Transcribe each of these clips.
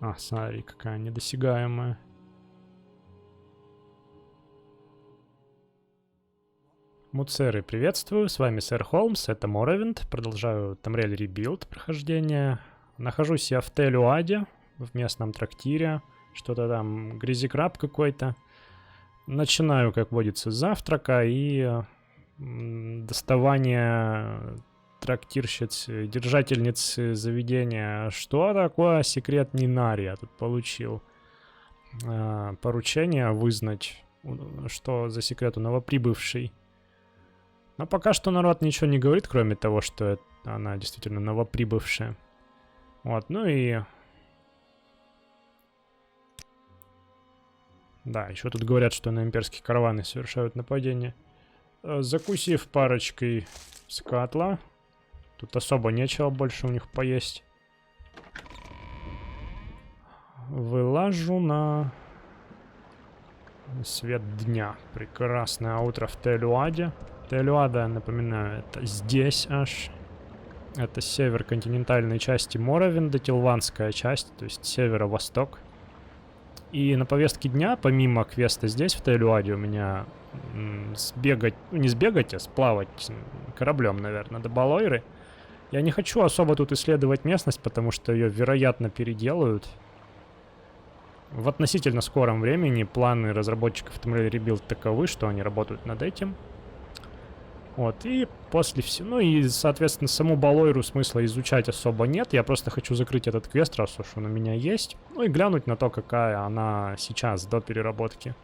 А, смотри, какая недосягаемая. Муцеры, приветствую, с вами сэр Холмс, это Моровинд, продолжаю Тамриэль Ребилд прохождение. Нахожусь я в Тель-Уаде, в местном трактире, что-то там, грязикраб какой-то. Начинаю, как водится, с завтрака и доставание трактирщицы, держательницы заведения. Что такое секрет Нинари? Я тут получил поручение вызнать, что за секрет у новоприбывшей. Но пока что народ ничего не говорит, кроме того, что она действительно новоприбывшая. Вот, ну и... Да, еще тут говорят, что на имперские караваны совершают нападение. Закусив парочкой скатла. Тут особо нечего больше у них поесть. Вылажу на свет дня. Прекрасное утро в Тель-Уаде. Тель-Уада, напоминаю, это здесь аж. Это север континентальной части Моровинда, Тилванская часть, то есть северо-восток. И на повестке дня, помимо квеста здесь, в Тель-Уаде, у меня сбегать, ну не сбегать, а сплавать кораблем, наверное, до Балойры. Я не хочу особо тут исследовать местность, потому что ее, вероятно, переделают. В относительно скором времени планы разработчиков Tamriel Rebuild таковы, что они работают над этим. Вот, и после всего... Ну и, соответственно, саму Балойру смысла изучать особо нет. Я просто хочу закрыть этот квест, раз уж он у меня есть. Ну и глянуть на то, какая она сейчас, до переработки.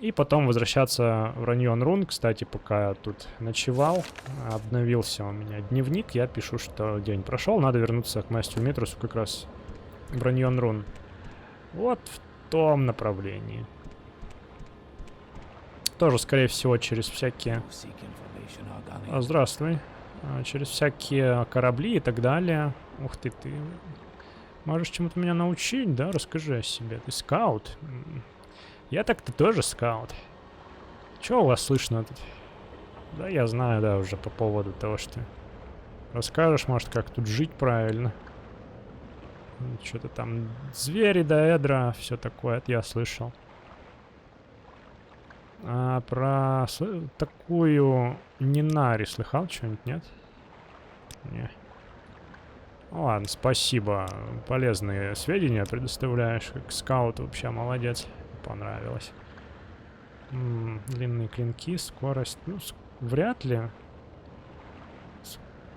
И потом возвращаться в Раньон Рун. Кстати, пока я тут ночевал, обновился у меня дневник. Я пишу, что день прошел, надо вернуться к мастеру Митрусу как раз в Раньон Рун. Вот в том направлении. Тоже, скорее всего, через всякие... Здравствуй. Через всякие корабли и так далее. Ух ты, ты можешь чему-то меня научить, да? Расскажи о себе. Ты скаут? Я так-то тоже скаут. Чё у вас слышно тут? Да, я знаю, да, уже по поводу того, что... Расскажешь, может, как тут жить правильно? Что-то там звери да эдра, все такое, это я слышал. А про такую Нинари слыхал что-нибудь, нет? Не. Ладно, спасибо. Полезные сведения предоставляешь. Как скаут вообще молодец. Понравилось. Длинные клинки, скорость. Ну, вряд ли.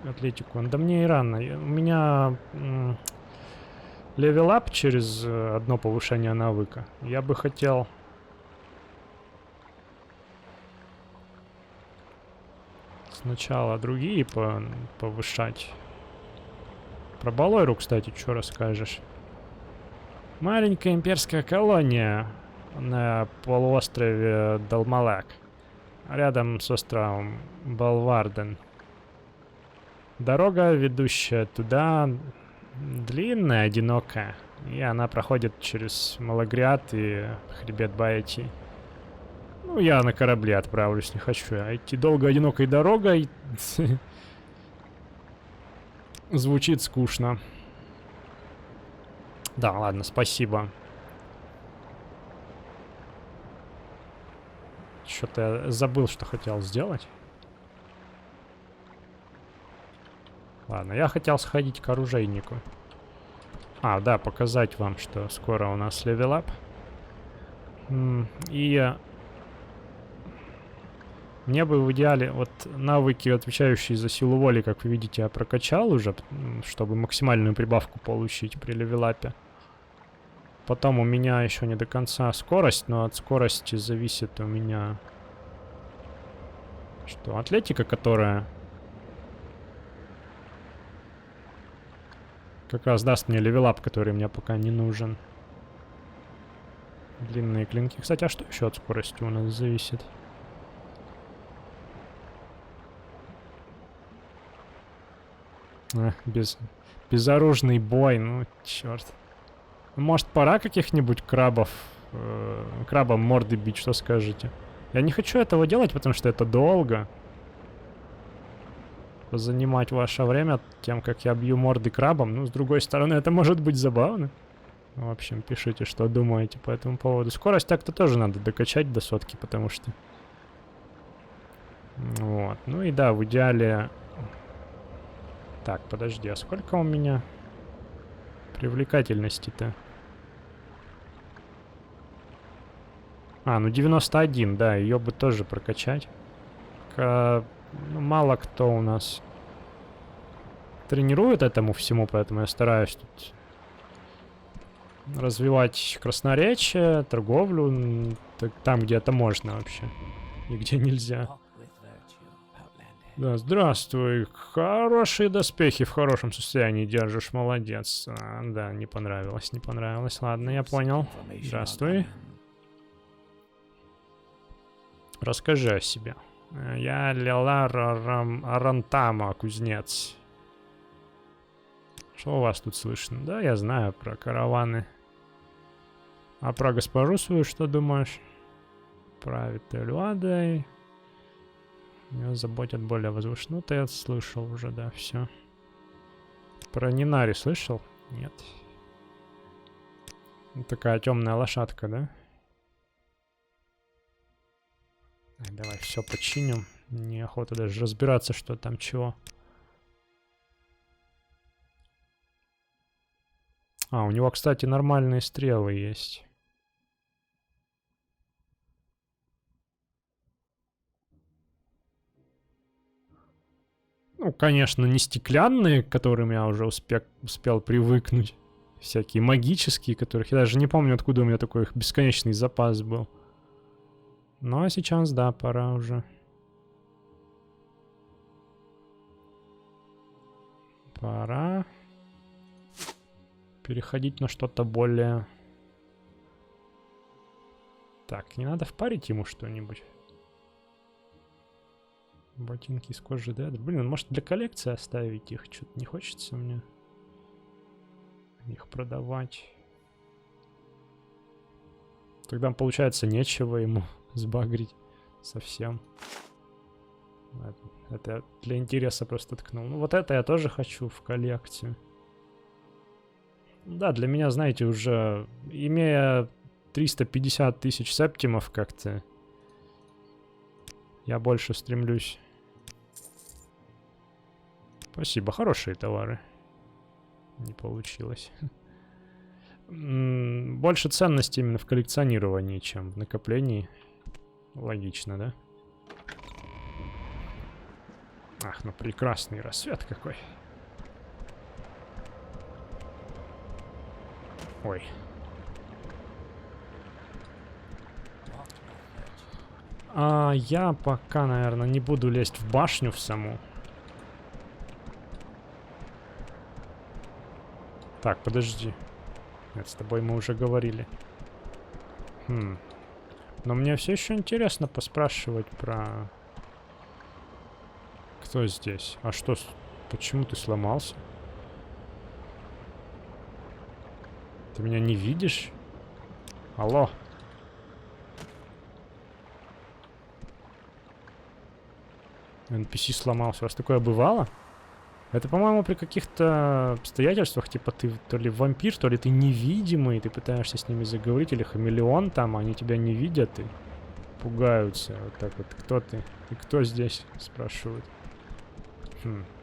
Атлетику. Да мне и рано. У меня левелап через одно повышение навыка. Я бы хотел... Сначала другие повышать. Про Балойру, кстати, что расскажешь? Маленькая имперская колония на полуострове Далмалак. Рядом с островом Балварден. Дорога, ведущая туда, длинная, одинокая. И она проходит через Малагриат и хребет Баэти. Ну, я на корабле отправлюсь, не хочу. А идти долго одинокой дорогой звучит скучно. Да, ладно, спасибо. Что-то я забыл, что хотел сделать. Ладно, я хотел сходить к оружейнику. А, да, показать вам, что скоро у нас левелап. И... Мне бы в идеале, вот навыки, отвечающие за силу воли, как вы видите, я прокачал уже, чтобы максимальную прибавку получить при левелапе. Потом у меня еще не до конца скорость, но от скорости зависит у меня... Что, атлетика, которая... Как раз даст мне левелап, который мне пока не нужен. Длинные клинки. Кстати, а что еще от скорости у нас зависит? Безоружный бой, ну черт. Может, пора каких-нибудь крабов, крабам морды бить, что скажете? Я не хочу этого делать, потому что это долго. Занимать ваше время тем, как я бью морды крабам. Ну, с другой стороны, это может быть забавно. В общем, пишите, что думаете по этому поводу. Скорость так-то тоже надо докачать до 100, потому что... Вот. Ну и да, в идеале... Так, подожди, а сколько у меня привлекательности-то? А, ну 91, да, ее бы тоже прокачать. Ну, мало кто у нас тренирует этому всему, поэтому я стараюсь тут развивать красноречие, торговлю, там, где это можно вообще, и где нельзя. Да, здравствуй. Хорошие доспехи в хорошем состоянии держишь, молодец. Да, не понравилось, не понравилось. Ладно, я понял. Здравствуй. Расскажи о себе. Я Лелар Арантама, кузнец. Что у вас тут слышно? Да, я знаю про караваны. А про госпожу свою что думаешь? Правит Телюадой. Меня заботят более возвышенно. Ну, ты это слышал уже, да, все. Про Нинари слышал? Нет. Ну, такая темная лошадка, да? Давай все починим. Неохота даже разбираться, что там чего. А, у него, кстати, нормальные стрелы есть. Ну, конечно, не стеклянные, к которым я уже успел привыкнуть. Всякие магические, которых я даже не помню, откуда у меня такой их бесконечный запас был. Ну, а сейчас, да, пора уже. Пора переходить на что-то более... Так, не надо впарить ему что-нибудь. Ботинки из кожи, да? Блин, может для коллекции оставить их? Что-то не хочется мне их продавать. Тогда, получается, нечего ему сбагрить совсем. Это для интереса просто ткнул. Ну, вот это я тоже хочу в коллекцию. Да, для меня, знаете, уже имея 350 тысяч септимов как-то, я больше стремлюсь. Спасибо, хорошие товары. Не получилось. Больше ценности именно в коллекционировании, чем в накоплении. Логично, да? Ах, ну прекрасный рассвет какой. Ой. Я пока, наверное, не буду лезть в башню в саму. Так, подожди. Нет, с тобой мы уже говорили. Но мне все еще интересно поспрашивать про... Кто здесь? А что? Почему ты сломался? Ты меня не видишь? Алло. NPC сломался. У вас такое бывало? Это, по-моему, при каких-то обстоятельствах, типа ты то ли вампир, то ли ты невидимый, ты пытаешься с ними заговорить, или хамелеон там, они тебя не видят и пугаются. Вот так вот. Кто ты? Ты кто здесь? Спрашивают.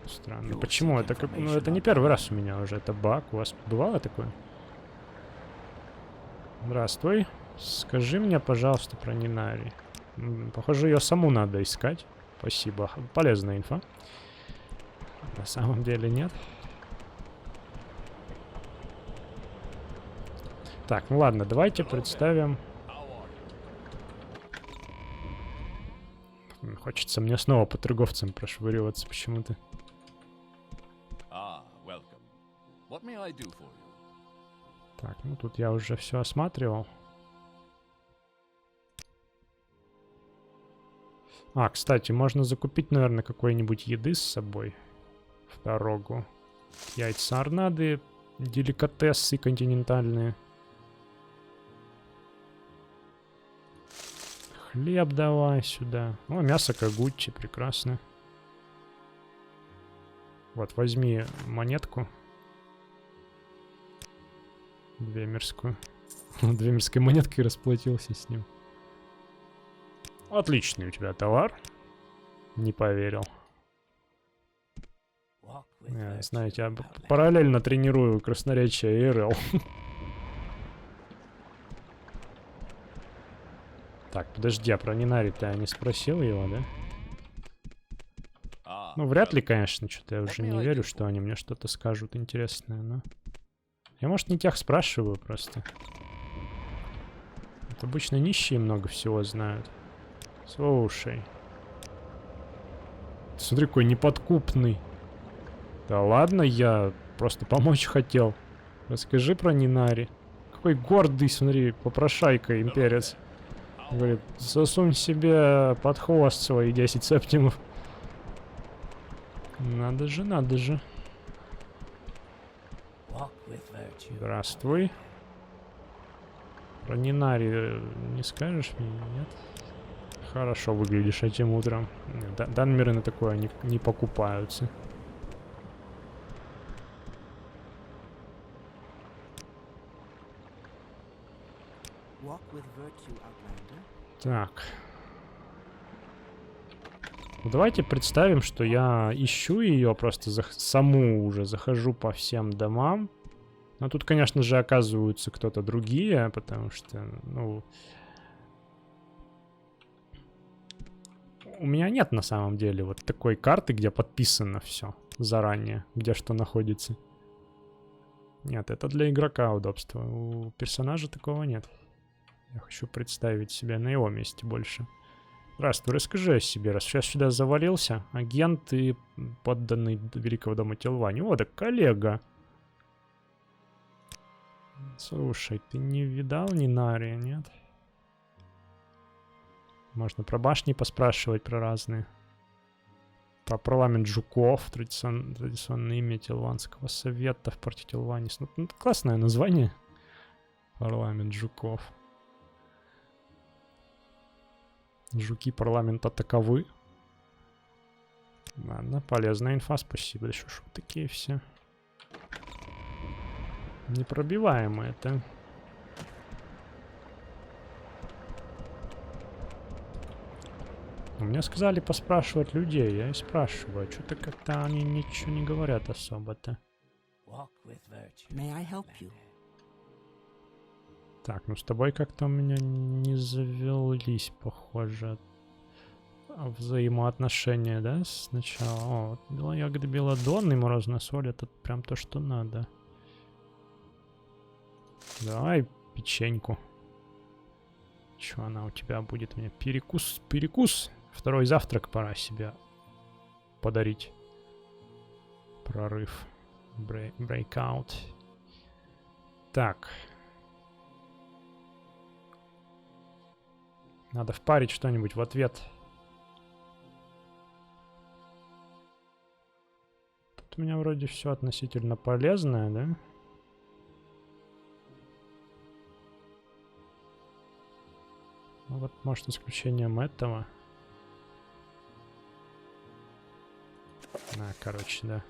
Странно. Почему? Это как... Ну, это не первый раз у меня уже. Это баг. У вас бывало такое? Здравствуй. Скажи мне, пожалуйста, про Нинари. Похоже, ее саму надо искать. Спасибо. Полезная инфа. На самом деле нет. Так, ну ладно, давайте представим. Хочется мне снова по торговцам прошвыриваться почему-то. Так, ну тут я уже все осматривал. Кстати, можно закупить, наверное, какой-нибудь еды с собой в дорогу. Яйца орнады, деликатесы континентальные. Хлеб давай сюда. О, мясо кагутчи, прекрасно. Вот, возьми монетку. Двемерскую. Двемерской монеткой расплатился с ним. Отличный у тебя товар. Не поверил. Знаете, я параллельно тренирую красноречие и РЛ. Так, подожди, а про Нинарий-то я не спросил его, да? Ну, вряд ли, конечно, что-то я уже не верю, что они мне что-то скажут интересное, но... Я, может, не тех спрашиваю просто. Вот обычно нищие много всего знают. Слушай. Смотри, какой неподкупный. Да ладно, я просто помочь хотел. Расскажи про Нинари. Какой гордый, смотри, попрошайка, имперец. Говорит, засунь себе под хвост свои 10 септимов. Надо же, надо же. Здравствуй. Про Нинари не скажешь мне, нет? Хорошо выглядишь этим утром. Данмеры на такое не покупаются. Так. Ну, давайте представим, что я ищу ее, просто саму уже захожу по всем домам. Но тут, конечно же, оказываются кто-то другие, потому что, ну... У меня нет на самом деле вот такой карты, где подписано все заранее, где что находится. Нет, это для игрока удобства. У персонажа такого нет. Я хочу представить себя на его месте больше. Здравствуй, расскажи о себе, раз сейчас сюда завалился. Агент и подданный Великого дома Телвани. О, да коллега. Слушай, ты не видал Нинария, нет? Можно про башни поспрашивать, про разные. Про парламент жуков, традиционное имя Телванского совета в порте Телванис. Ну, классное название. Парламент жуков. Жуки парламента таковы. Ладно, полезная инфа, спасибо. Да что ж вы такие все непробиваемые-то. Мне сказали поспрашивать людей, я и спрашиваю. Что-то как-то они ничего не говорят особо-то. Так, ну с тобой как-то у меня не завелись, похоже, взаимоотношения, да, сначала. О, вот ягоды белодонны, морозная соль, это прям то, что надо. Давай печеньку. Что она у тебя будет мне? Перекус, перекус. Второй завтрак пора себе подарить. Прорыв. Breakout. Так. Надо впарить что-нибудь в ответ. Тут у меня вроде все относительно полезное, да? Ну вот, может, исключением этого. Короче, да.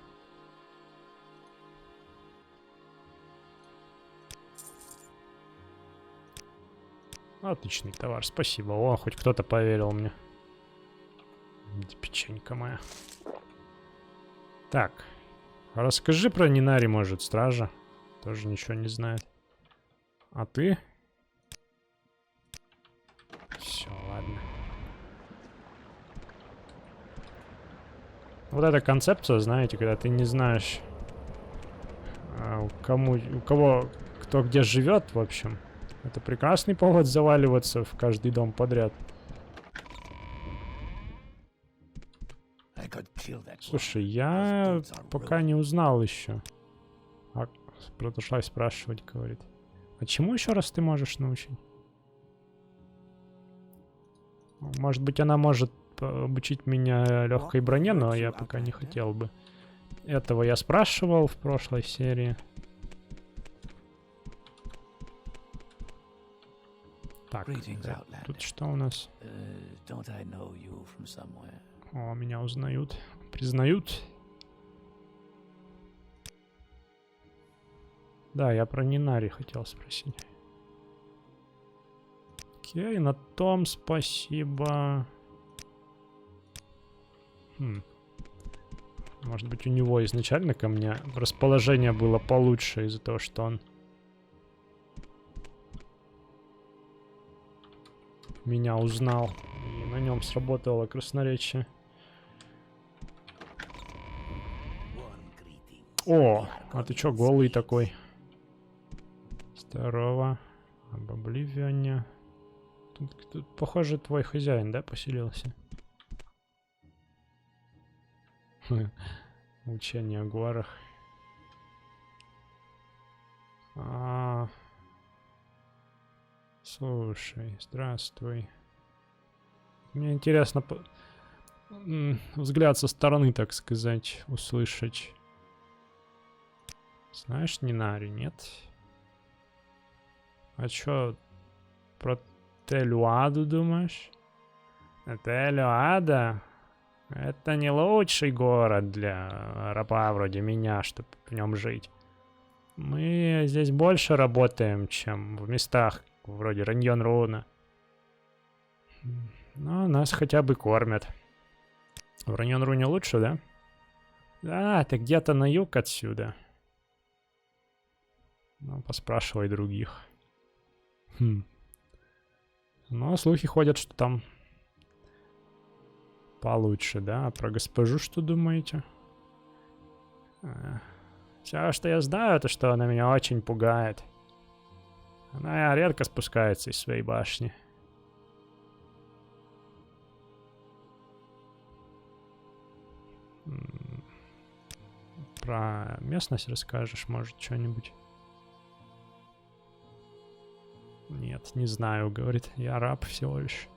Отличный товар, спасибо. О, хоть кто-то поверил мне. Печенька моя. Так. Расскажи про Нинари, может, стража. Тоже ничего не знает. А ты? Все, ладно. Вот эта концепция, знаете, когда ты не знаешь, у кого, кто где живет, в общем. Это прекрасный повод заваливаться в каждый дом подряд. Слушай, я пока не узнал еще. Продолжай спрашивать, говорит. А чему еще раз ты можешь научить? Может быть, она может обучить меня легкой броне, но я пока не хотел бы. Этого я спрашивал в прошлой серии. Так, тут что у нас? О, меня узнают. Признают. Да, я про Нинари хотел спросить. Окей, на том спасибо. Может быть, у него изначально ко мне расположение было получше из-за того, что он меня узнал. И на нем сработало красноречие. О, а ты чё голый такой? Здорово. Об Обливионе. Тут, похоже, твой хозяин, да, поселился? Учение о горах. Слушай, здравствуй. Мне интересно взгляд со стороны, так сказать, услышать. Знаешь Нинари, нет? А чё про Телюаду думаешь? Телюада? Это не лучший город для раба вроде меня, чтобы в нем жить. Мы здесь больше работаем, чем в местах вроде Раньон-Руна. Но нас хотя бы кормят. В Раньон-Руне лучше, да? Да, ты где-то на юг отсюда. Ну, поспрашивай других. Ну, слухи ходят, что там получше, да? А про госпожу что думаете? Все, что я знаю, это что она меня очень пугает. Она редко спускается из своей башни. Про местность расскажешь, может, что-нибудь? Нет, не знаю, говорит. Я раб всего лишь.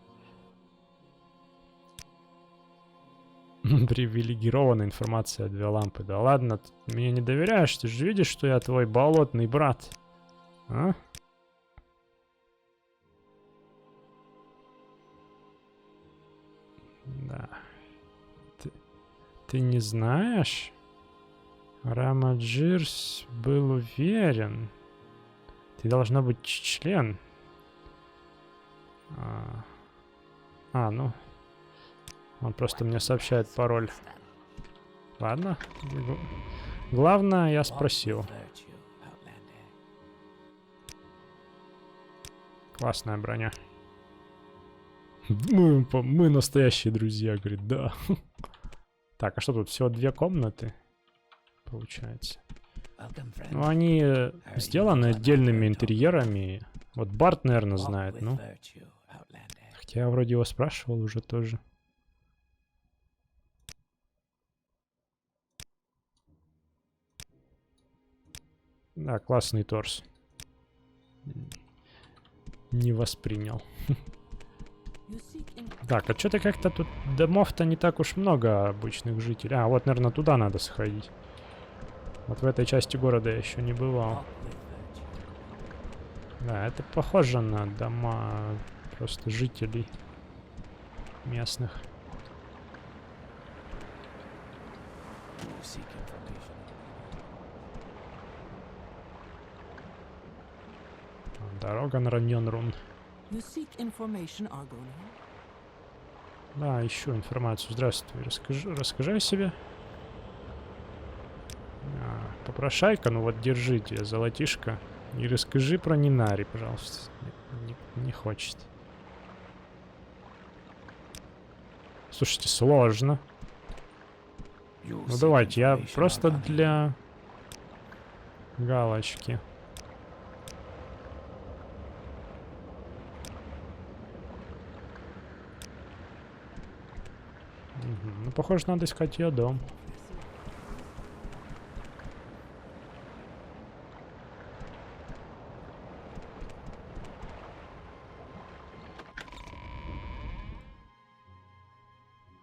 Привилегированная информация, 2 лампы. Да ладно, ты мне не доверяешь? Ты же видишь, что я твой болотный брат? А? Да. Ты не знаешь? Рамаджирс был уверен. Ты должна быть член. Ну. Он просто мне сообщает пароль. Ладно. Главное, я спросил. Классная броня. Мы настоящие друзья, говорит, да. Так, а что тут? Всего 2 комнаты? Получается. Ну, они сделаны отдельными интерьерами. Вот Барт, наверное, знает, ну. Хотя я вроде его спрашивал уже тоже. Да, классный торс. Не воспринял. Так, а что-то как-то тут домов-то не так уж много обычных жителей. А, вот, наверное, туда надо сходить. Вот в этой части города я еще не бывал. Да, это похоже на дома просто жителей местных. Дорога на Раньон-Рун. Да, ищу информацию. Здравствуй. Расскажи о себе. Попрошайка, ну вот держите, золотишко. И расскажи про Нинари, пожалуйста. Не хочет. Слушайте, сложно. Ну давайте, я просто для галочки. Ну, похоже, надо искать ее дом.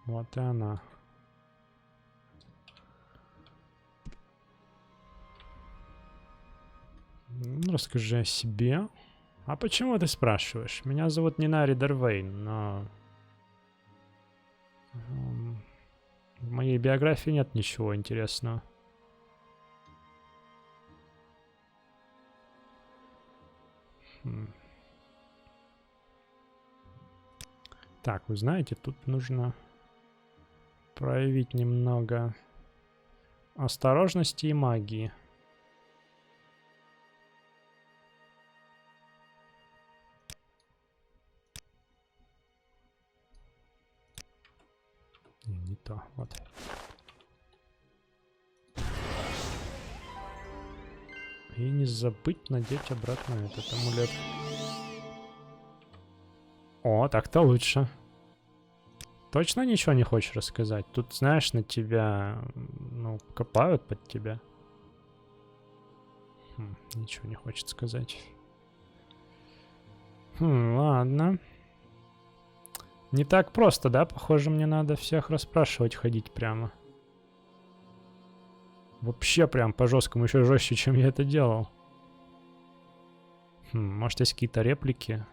Вот и она. Ну, расскажи о себе. А почему ты спрашиваешь? Меня зовут Нинари Дарвейн, но... В моей биографии нет ничего интересного. Так, вы знаете, тут нужно проявить немного осторожности и магии. Не то, вот. И не забыть надеть обратно этот амулет. О, так-то лучше. Точно ничего не хочешь рассказать? Тут, знаешь, на тебя, ну, копают под тебя. Ничего не хочет сказать. Ладно. Не так просто, да? Похоже, мне надо всех расспрашивать, ходить прямо. Вообще прям по жесткому, еще жестче, чем я это делал. Может, есть какие-то реплики?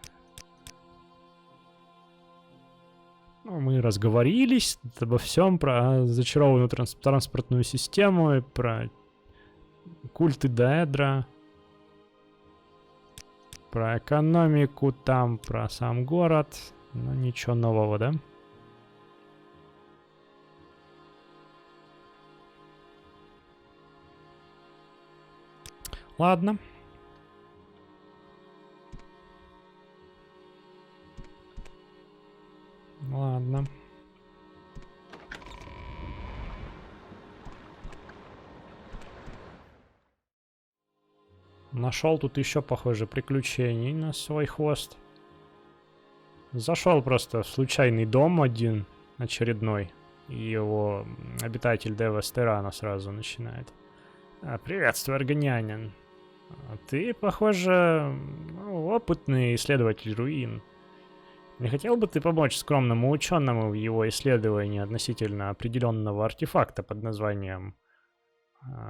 Ну, мы разговорились обо всем, про зачарованную транспортную систему, и про культы Даэдра, про экономику там, про сам город. Ну, ничего нового, да? Ладно. Ладно. Нашел тут еще, похоже, приключений на свой хвост. Зашел просто в случайный дом один, очередной. И его обитатель Дева Стерана сразу начинает. Приветствую, аргонянин. Ты, похоже, опытный исследователь руин. Не хотел бы ты помочь скромному ученому в его исследовании относительно определенного артефакта под названием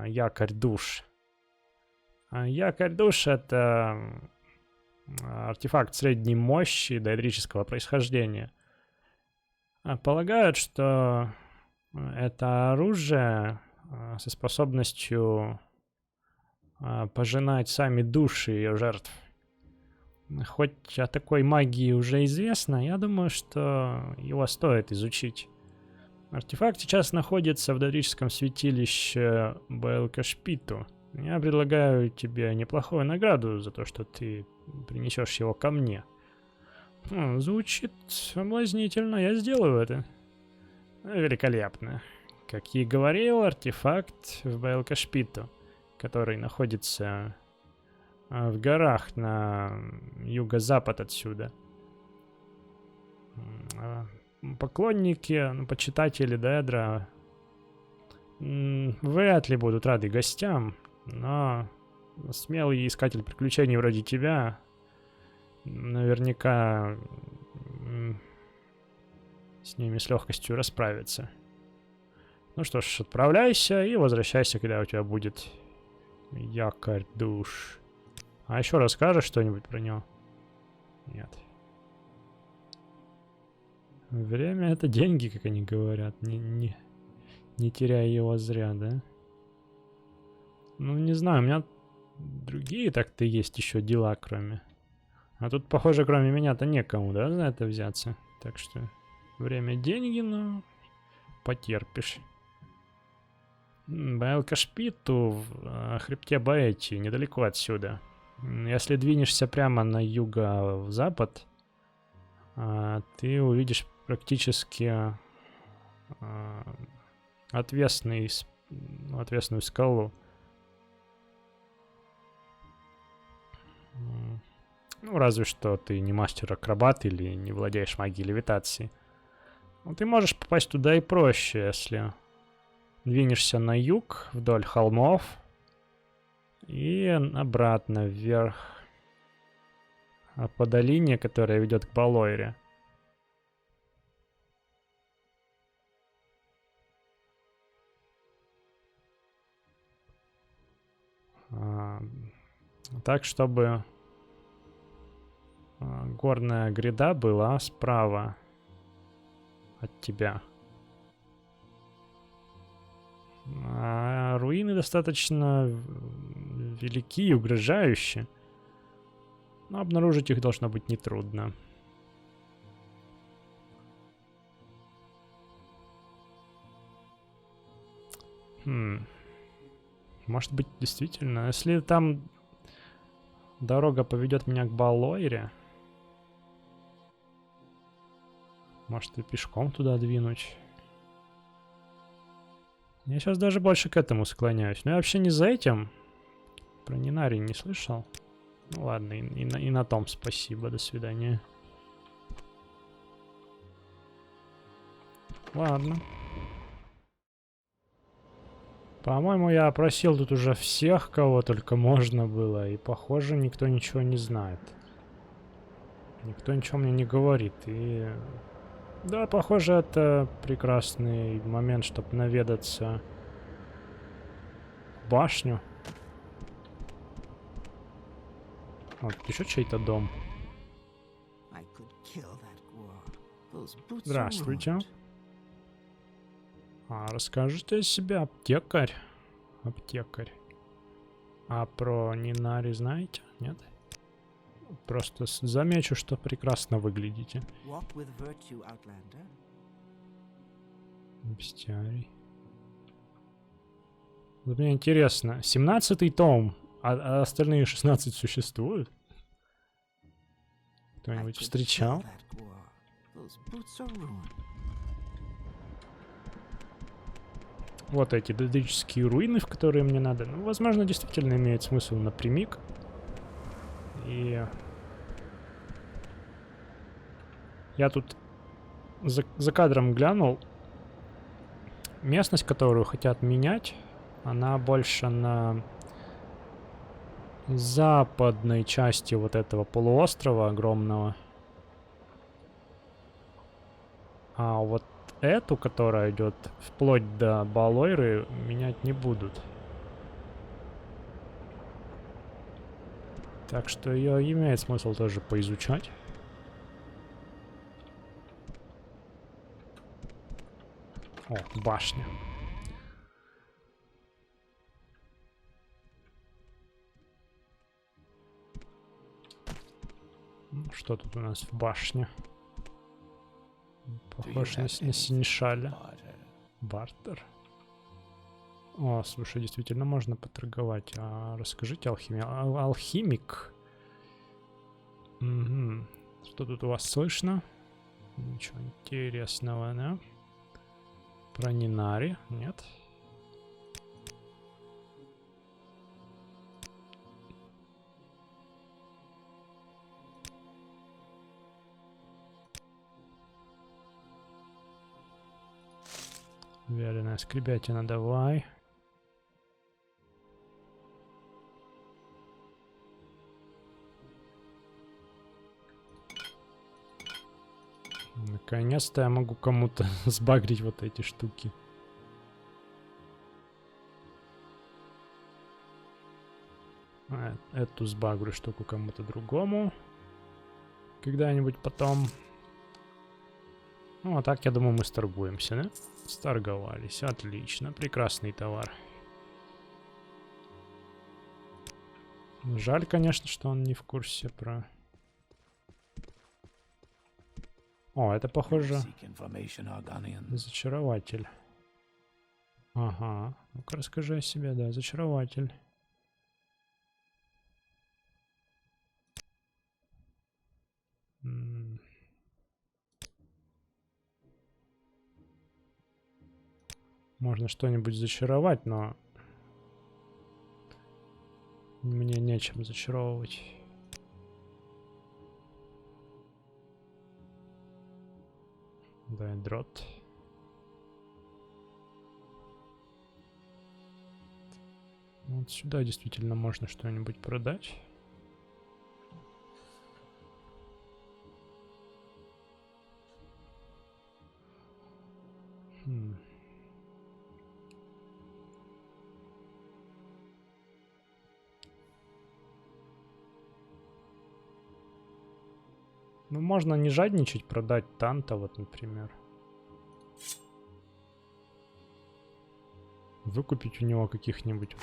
Якорь душ? Якорь душ — это артефакт средней мощи доэдрического происхождения. Полагают, что это оружие со способностью пожинать сами души ее жертв. Хоть о такой магии уже известно, я думаю, что его стоит изучить. Артефакт сейчас находится в доэдрическом святилище Баэлкашпиту. Я предлагаю тебе неплохую награду за то, что ты принесешь его ко мне. Звучит соблазнительно, я сделаю это. Великолепно. Как и говорил, артефакт в Баэлкашпиту, который находится в горах на юго-запад отсюда. Поклонники, почитатели Даэдра вряд ли будут рады гостям, но смелый искатель приключений вроде тебя наверняка с ними с легкостью расправится. Ну что ж, отправляйся и возвращайся, когда у тебя будет якорь душ. А еще расскажешь что-нибудь про него? Нет. Время — это деньги, как они говорят. Не теряя его зря, да? Ну, не знаю, у меня другие так-то есть еще дела, кроме... А тут, похоже, кроме меня-то некому, да, за это взяться. Так что время — деньги, но потерпишь. Баэлкашпиту в хребте Баэти, недалеко отсюда. Если двинешься прямо на юго-запад, ты увидишь практически отвесную скалу. Ну, разве что ты не мастер-акробат или не владеешь магией левитации. Но ты можешь попасть туда и проще, если двинешься на юг вдоль холмов и обратно вверх по долине, которая ведет к Балойре. Так, чтобы горная гряда была справа от тебя. А руины достаточно велики и угрожающие. Но обнаружить их должно быть нетрудно. Может быть, действительно, если там дорога поведет меня к Балойре, может и пешком туда двинуть. Я сейчас даже больше к этому склоняюсь. Но я вообще не за этим. Про Нинари не слышал. Ну ладно, и на том спасибо. До свидания. Ладно. По-моему, я опросил тут уже всех, кого только можно было. И, похоже, никто ничего не знает. Никто ничего мне не говорит. И... Да, похоже, это прекрасный момент, чтобы наведаться в башню. Вот, еще чей-то дом. Здравствуйте. Расскажите о себе, аптекарь. Аптекарь. А про Нинари знаете? Нет? Просто замечу, что прекрасно выглядите. Бестиарий. Вот мне интересно, 17-й том, а остальные 16 существуют? Кто-нибудь встречал? Вот эти дедические руины, в которые мне надо. Ну, возможно, действительно имеет смысл напрямик. И... Я тут за кадром глянул. Местность, которую хотят менять, она больше на западной части вот этого полуострова огромного. А вот эту, которая идет вплоть до Балойры, менять не будут. Так что ее имеет смысл тоже поизучать. О, башня. Что тут у нас в башне? Похож на Синишаля. Бартер. О, слушай, действительно можно поторговать. Расскажите, алхимик. Угу. Что тут у вас слышно? Ничего интересного, да? Про Нинари? Нет. Вяленая скребятина, давай. Наконец-то я могу кому-то сбагрить вот эти штуки. Эту сбагрю штуку кому-то другому. Когда-нибудь потом. Ну, а так, я думаю, мы сторгуемся, да? Сторговались. Отлично. Прекрасный товар. Жаль, конечно, что он не в курсе про... О, это похоже... Зачарователь. Ага. Ну-ка, расскажи о себе, да, зачарователь. Можно что-нибудь зачаровать, но... Мне нечем зачаровывать. Да, дрот. Вот сюда действительно можно что-нибудь продать. Ну, можно не жадничать, продать Танта, вот, например. Выкупить у него каких-нибудь...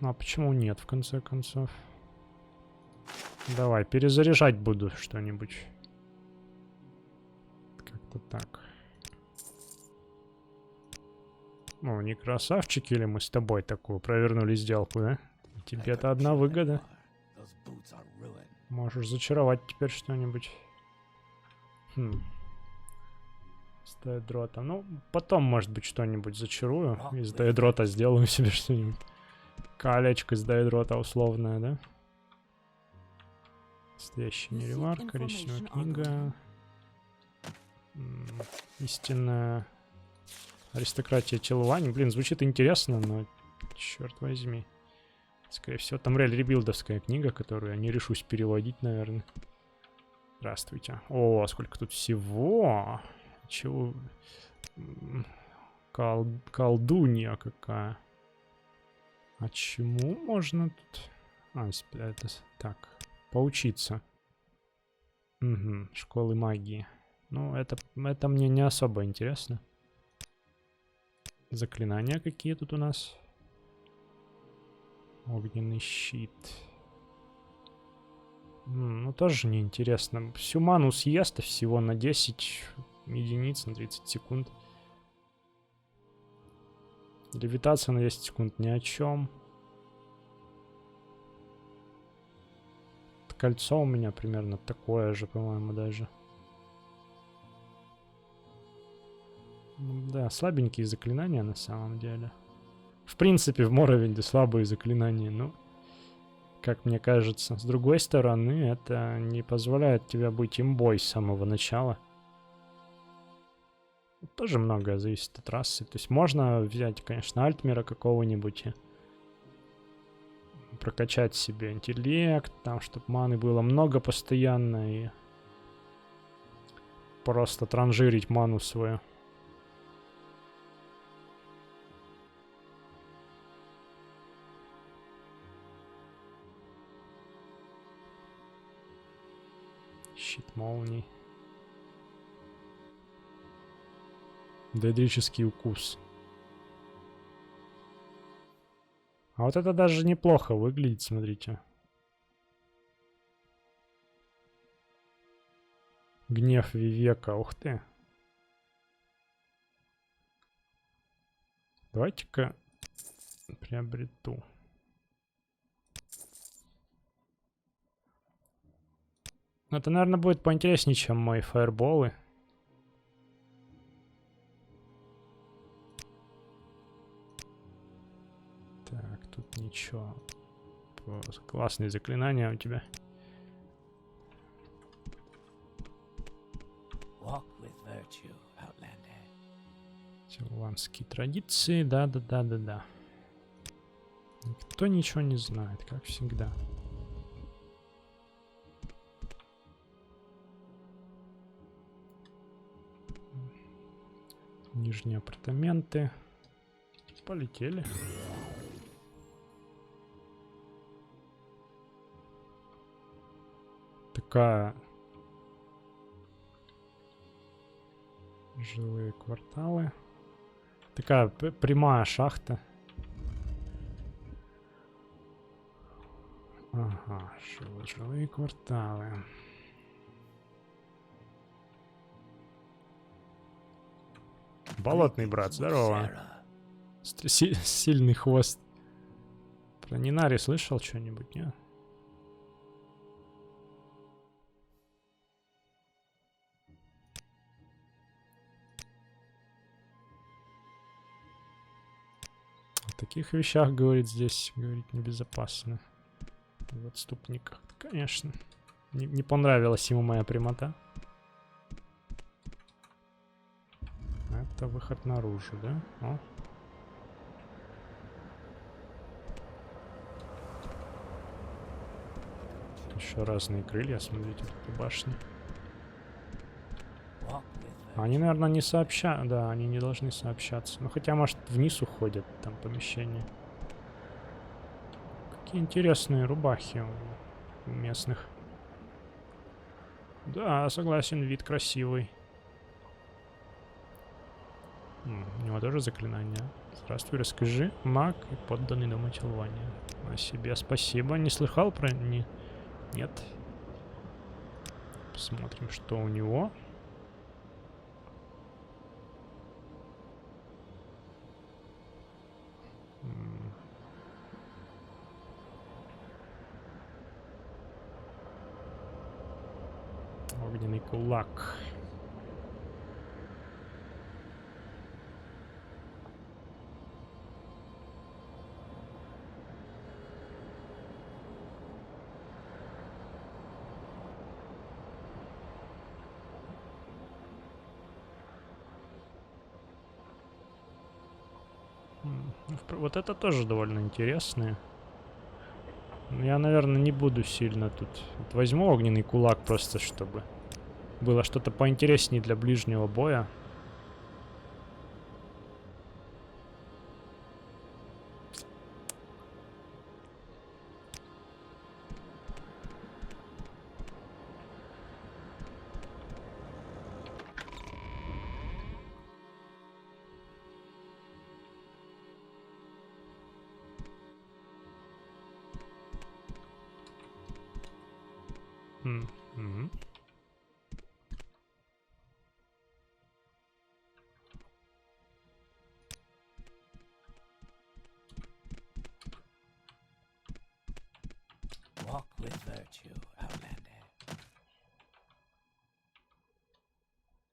А почему нет, в конце концов? Давай, перезаряжать буду что-нибудь. Как-то так. Ну, не красавчики ли мы с тобой такую провернули сделку, да? Тебе-то одна выгода. Можешь зачаровать теперь что-нибудь. С Дейдрота. Ну, потом, может быть, что-нибудь зачарую. Из Дейдрота сделаю себе что-нибудь. Колечко из Дейдрота условное, да? Настоящий Неривар, коричневая книга. Истинная аристократия Челвани. Блин, звучит интересно, но черт возьми. Скорее всего, там реально ребилдовская книга, которую я не решусь переводить, наверное. Здравствуйте. О, сколько тут всего. Чего? Колдунья какая. А чему можно тут? А, это так. Поучиться. Угу, школы магии. Ну, это мне не особо интересно. Заклинания какие тут у нас? Огненный щит. Ну, тоже неинтересно. Всю ману съест всего на 10 единиц на 30 секунд. Левитация на 10 секунд ни о чем. Кольцо у меня примерно такое же, по-моему, даже. Да, слабенькие заклинания на самом деле. В принципе, в Моровинде слабые заклинания, но, как мне кажется, с другой стороны, это не позволяет тебе быть имбой с самого начала. Тоже многое зависит от расы. То есть можно взять, конечно, Альтмера какого-нибудь и прокачать себе интеллект, там, чтобы маны было много постоянно и просто транжирить ману свою. Щит молний. Дейдрический укус. А вот это даже неплохо выглядит, смотрите. Гнев Вивека, ух ты. Давайте-ка приобрету. Это, наверное, будет поинтереснее, чем мои фаерболы. Так, тут ничего. Классные заклинания у тебя. Тилванские традиции, да. Никто ничего не знает, как всегда. Нижние апартаменты. Полетели. Такая... Жилые кварталы. Такая прямая шахта. Ага, жилые кварталы. Болотный брат, здорово. Сильный хвост. Про Нинари слышал что-нибудь, нет? О таких вещах, говорит, здесь, говорит, небезопасно. В отступниках, конечно. Не понравилась ему моя прямота. Это выход наружу, да? О. Еще разные крылья, смотрите, тут башни. Они, наверное, не сообщают. Да, они не должны сообщаться. Ну, хотя, может, вниз уходят там помещения. Какие интересные рубахи у местных. Да, согласен, вид красивый. У него тоже заклинание. Здравствуй, расскажи. Маг и подданный дома Тилвания. О себе спасибо. Не слыхал про... Нет. Посмотрим, что у него. Огненный кулак. Вот это тоже довольно интересное. Я, наверное, не буду сильно тут... Вот возьму огненный кулак просто, чтобы было что-то поинтереснее для ближнего боя.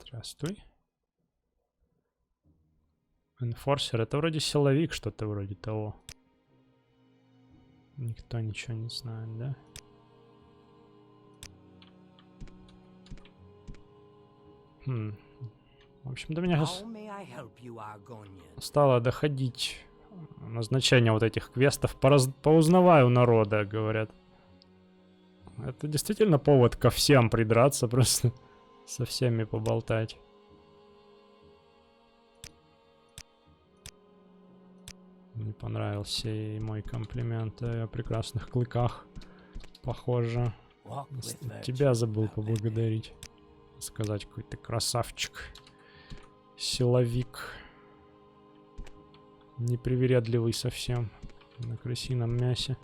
Здравствуй. Энфорсер. Это вроде силовик, что-то вроде того. Никто ничего не знает, да? В общем, до меня стало доходить назначение вот этих квестов. Поузнаваю у народа, говорят. Это действительно повод ко всем придраться, просто со всеми поболтать. Не понравился ей мой комплимент о прекрасных клыках. Похоже. Тебя забыл поблагодарить. Сказать, какой ты красавчик. Силовик. Непривередливый совсем. На крысином мясе.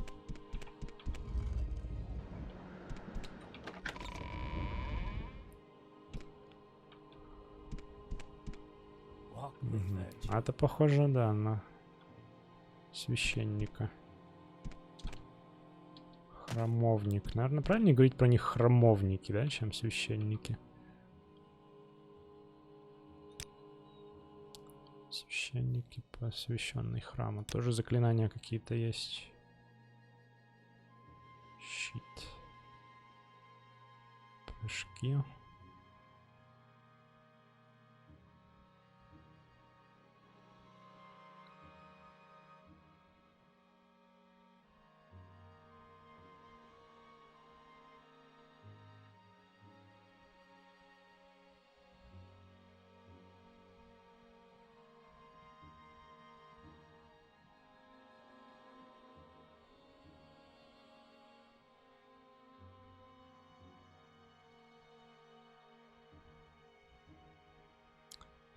А это похоже, да, на священника. Храмовник. Наверное, правильнее говорить про них храмовники, да, чем священники. Священники, посвященные храму. Тоже заклинания какие-то есть. Щит. Прыжки.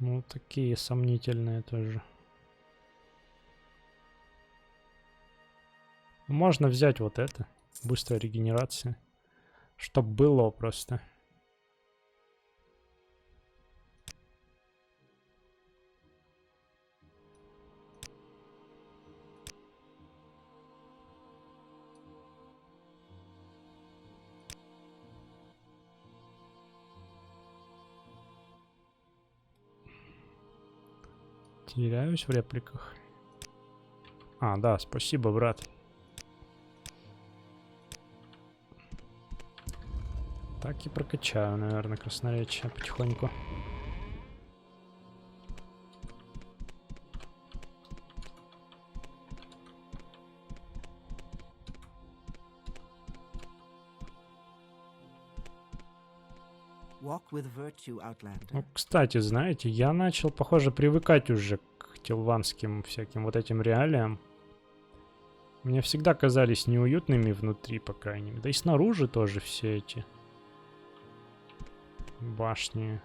Ну, такие сомнительные тоже. Можно взять вот это. Быстрая регенерация. Чтоб было просто. Теряюсь в репликах. А, да, спасибо, брат. Так и прокачаю, наверное, красноречие потихоньку. Ну, кстати, знаете, я начал, похоже, привыкать уже к тилванским всяким вот этим реалиям. Мне всегда казались неуютными внутри, по крайней мере. Да и снаружи тоже все эти башни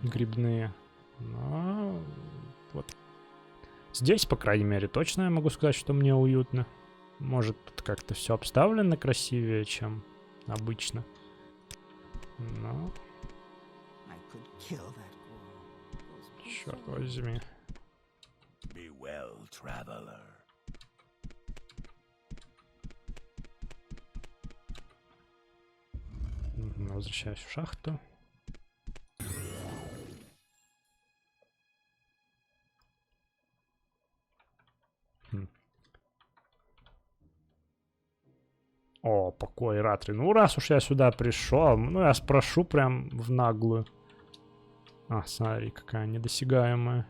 грибные. Но вот здесь, по крайней мере, точно я могу сказать, что мне уютно. Может, тут как-то все обставлено красивее, чем обычно. Но... Черт возьми. Возвращаюсь в шахту. О, покой Ратри. Ну, раз уж я сюда пришел, ну, я спрошу прям в наглую. А, смотри, какая недосягаемая.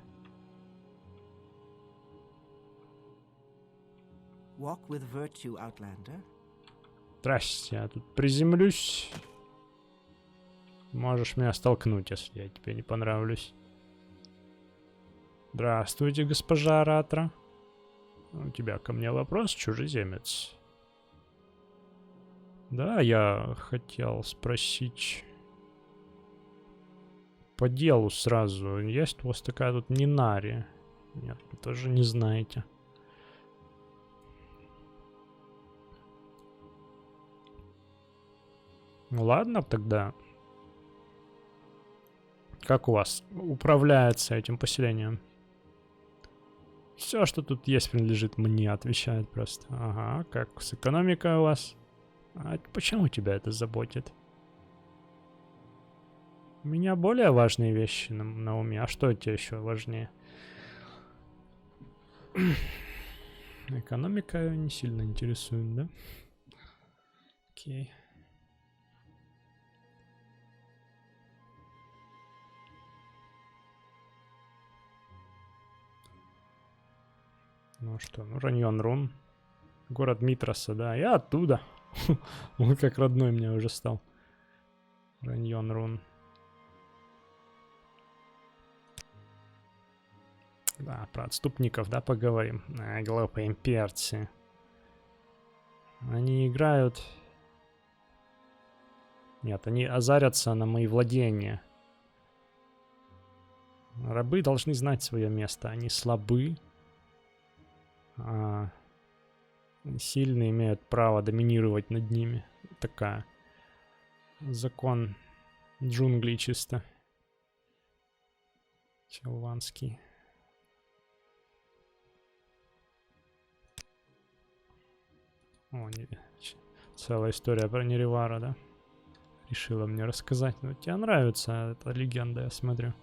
Walk with virtue, Outlander. Здрасте, я тут приземлюсь. Можешь меня столкнуть, если я тебе не понравлюсь. Здравствуйте, госпожа Ратра. У тебя ко мне вопрос, чужеземец? Да, я хотел спросить по делу сразу. Есть у вас такая тут Нинари? Нет, вы тоже не знаете. Ну ладно тогда. Как у вас управляется этим поселением? Все, что тут есть, принадлежит мне, отвечает просто. Ага, как с экономикой у вас? А почему тебя это заботит? У меня более важные вещи на уме. А что тебе еще важнее? Экономика не сильно интересует, да? Окей. Ну что, ну Раньон Рун. Город Митроса, да. Я оттуда. Он как родной мне уже стал. Раньон Рун. Да, про отступников, да, поговорим. Глупые имперцы. Они играют... Нет, они озарятся на мои владения. Рабы должны знать свое место. Они слабы. А сильные имеют право доминировать над ними. Такая. Закон джунглей чисто. Челванский. О, не... Целая история про Неривара, да? Решила мне рассказать. Ну, тебе нравится эта легенда, я смотрю.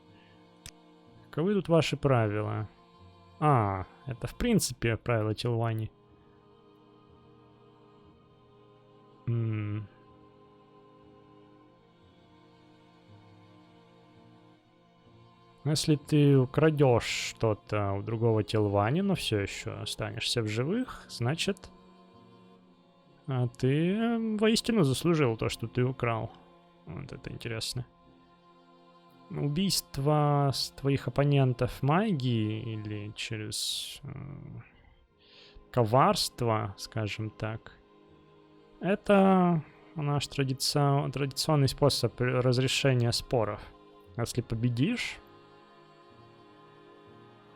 Каковы тут ваши правила? А, это в принципе правила Тилвани. Если ты украдешь что-то у другого Тилвани, но все еще останешься в живых, значит, ты воистину заслужил то, что ты украл. Вот это интересно. Убийство твоих оппонентов магии или через коварство, скажем так, это наш традиционный способ разрешения споров. Если победишь,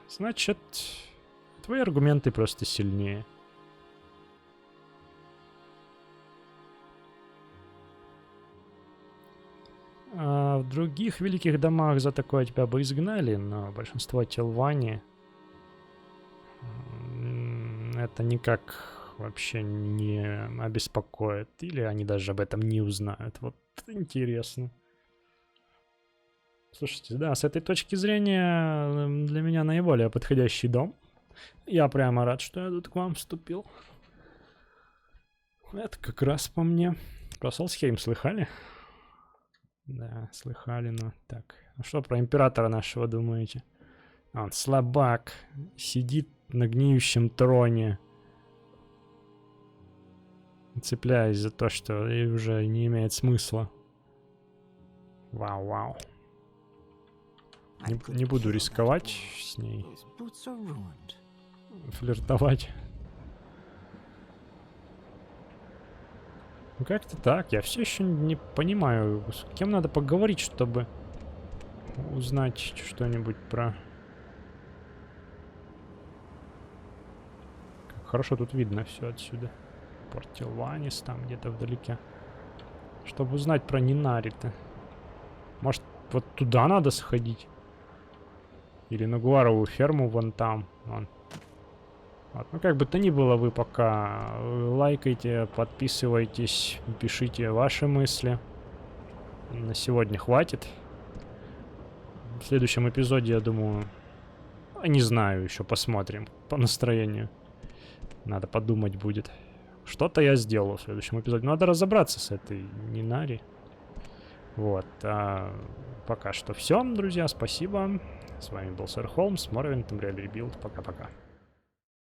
значит, твои аргументы просто сильнее. А в других великих домах за такое тебя бы изгнали, но большинство Тилвани это никак вообще не обеспокоит. Или они даже об этом не узнают. Вот интересно. Слушайте, да, с этой точки зрения для меня наиболее подходящий дом. Я прямо рад, что я тут к вам вступил. Это как раз по мне. Про Солсхейм слыхали? Да, слыхали, но так. Ну что про императора нашего думаете? Он слабак, сидит на гниющем троне, цепляясь за то, что и уже не имеет смысла. Вау-вау. Не буду рисковать с ней. Флиртовать. Ну как-то так. Я все еще не понимаю, с кем надо поговорить, чтобы узнать что-нибудь про... Как хорошо тут видно все отсюда. Порт Тилванис там где-то вдалеке. Чтобы узнать про Нинари-то. Может, вот туда надо сходить? Или на Гуаровую ферму вон там. Вон. Вот. Ну, как бы то ни было, вы пока лайкайте, подписывайтесь, пишите ваши мысли. На сегодня хватит. В следующем эпизоде, я думаю... Не знаю, еще посмотрим по настроению. Надо подумать будет. Что-то я сделал в следующем эпизоде. Надо разобраться с этой Нинари. Вот. Пока что все, друзья. Спасибо. С вами был Сэр Холмс, Morrowind, Tamriel Rebuild. Пока-пока.